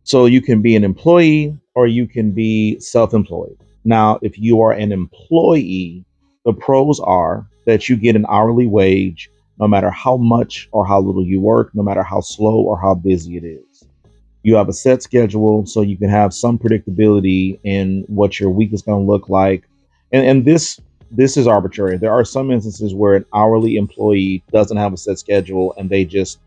So you can be an employee or you can be self-employed. Now, if you are an employee, the pros are that you get an hourly wage no matter how much or how little you work, no matter how slow or how busy it is. You have a set schedule so you can have some predictability in what your week is going to look like. And this is arbitrary. There are some instances where an hourly employee doesn't have a set schedule and they just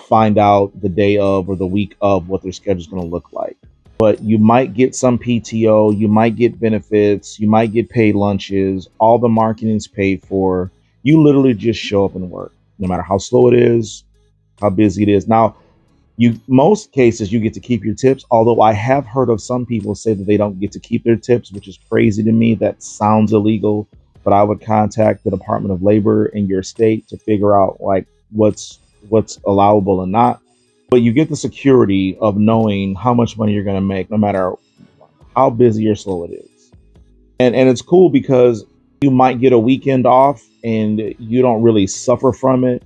find out the day of or the week of what their schedule is going to look like. But you might get some PTO, you might get benefits, you might get paid lunches, all the marketing is paid for. You literally just show up and work, no matter how slow it is, how busy it is. Now, you most cases you get to keep your tips, although I have heard of some people say that they don't get to keep their tips, which is crazy to me. That sounds illegal, but I would contact the Department of Labor in your state to figure out like what's allowable and not. But you get the security of knowing how much money you're going to make no matter how busy or slow it is. And it's cool because you might get a weekend off and you don't really suffer from it.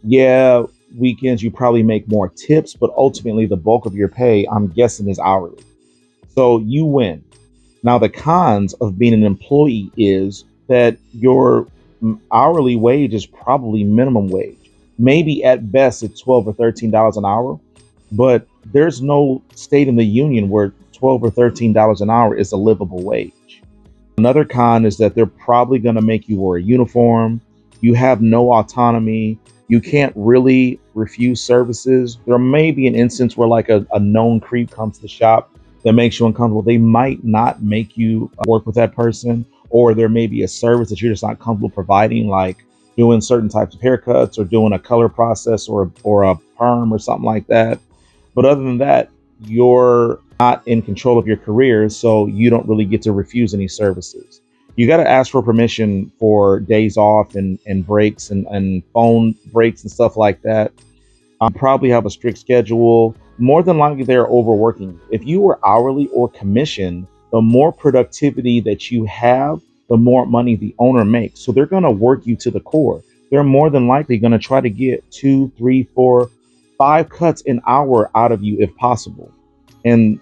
Yeah, weekends you probably make more tips, but ultimately the bulk of your pay, I'm guessing, is hourly. So you win. Now the cons of being an employee is that your hourly wage is probably minimum wage. Maybe at best it's $12 or $13 an hour, but there's no state in the union where $12 or $13 an hour is a livable wage. Another con is that they're probably going to make you wear a uniform. You have no autonomy. You can't really refuse services. There may be an instance where like a known creep comes to the shop that makes you uncomfortable. They might not make you work with that person, or there may be a service that you're just not comfortable providing, like doing certain types of haircuts or doing a color process or a perm or something like that. But other than that, you're not in control of your career, so you don't really get to refuse any services. You got to ask for permission for days off and breaks and phone breaks and stuff like that. Probably have a strict schedule. More than likely, they're overworking you. If you were hourly or commission, the more productivity that you have, the more money the owner makes. So they're going to work you to the core. They're more than likely going to try to get two, three, four, five cuts an hour out of you if possible. And,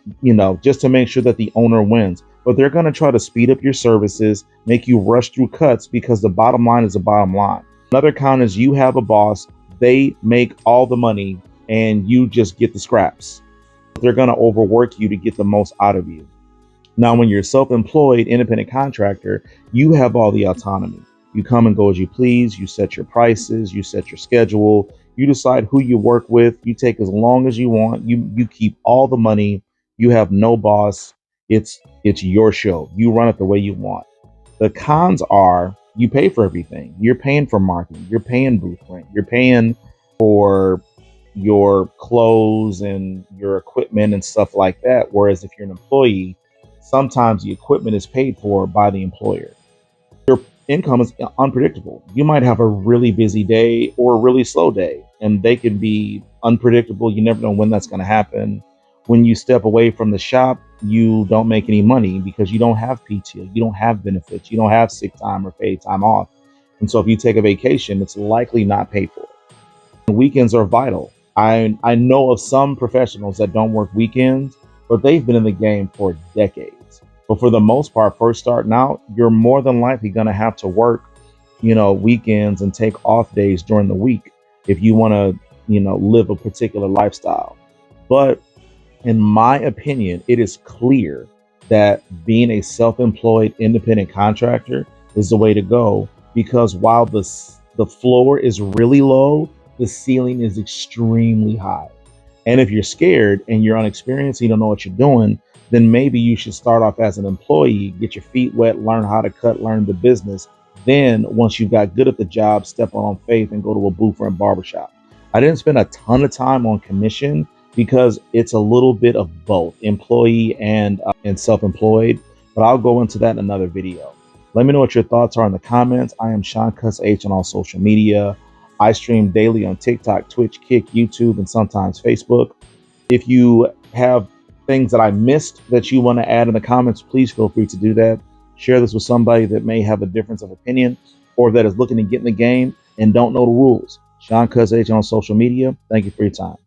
just to make sure that the owner wins. But they're going to try to speed up your services, make you rush through cuts because the bottom line is the bottom line. Another con is you have a boss, they make all the money and you just get the scraps. They're going to overwork you to get the most out of you. Now, when you're self-employed, independent contractor, you have all the autonomy. You come and go as you please. You set your prices. You set your schedule. You decide who you work with. You take as long as you want. You keep all the money. You have no boss. It's your show. You run it the way you want. The cons are you pay for everything. You're paying for marketing. You're paying booth rent. You're paying for your clothes and your equipment and stuff like that. Whereas if you're an employee, sometimes the equipment is paid for by the employer. Your income is unpredictable. You might have a really busy day or a really slow day, and they can be unpredictable. You never know when that's going to happen. When you step away from the shop, you don't make any money because you don't have PTO, you don't have benefits, you don't have sick time or paid time off. And so if you take a vacation, it's likely not paid for. And weekends are vital. I know of some professionals that don't work weekends, but they've been in the game for decades. But for the most part, first starting out, you're more than likely going to have to work, weekends and take off days during the week if you want to, live a particular lifestyle. But in my opinion, it is clear that being a self-employed independent contractor is the way to go because while the floor is really low, the ceiling is extremely high. And if you're scared and you're unexperienced, you don't know what you're doing, then maybe you should start off as an employee, get your feet wet, learn how to cut, learn the business. Then once you've got good at the job, step on faith and go to a booth or a barbershop. I didn't spend a ton of time on commission because it's a little bit of both employee and self-employed, but I'll go into that in another video. Let me know what your thoughts are in the comments. I am Sean Cuss H on all social media. I stream daily on TikTok, Twitch, Kick, YouTube, and sometimes Facebook. If you have things that I missed that you want to add in the comments, please feel free to do that. Share this with somebody that may have a difference of opinion or that is looking to get in the game and don't know the rules. Sean Cuss H on social media. Thank you for your time.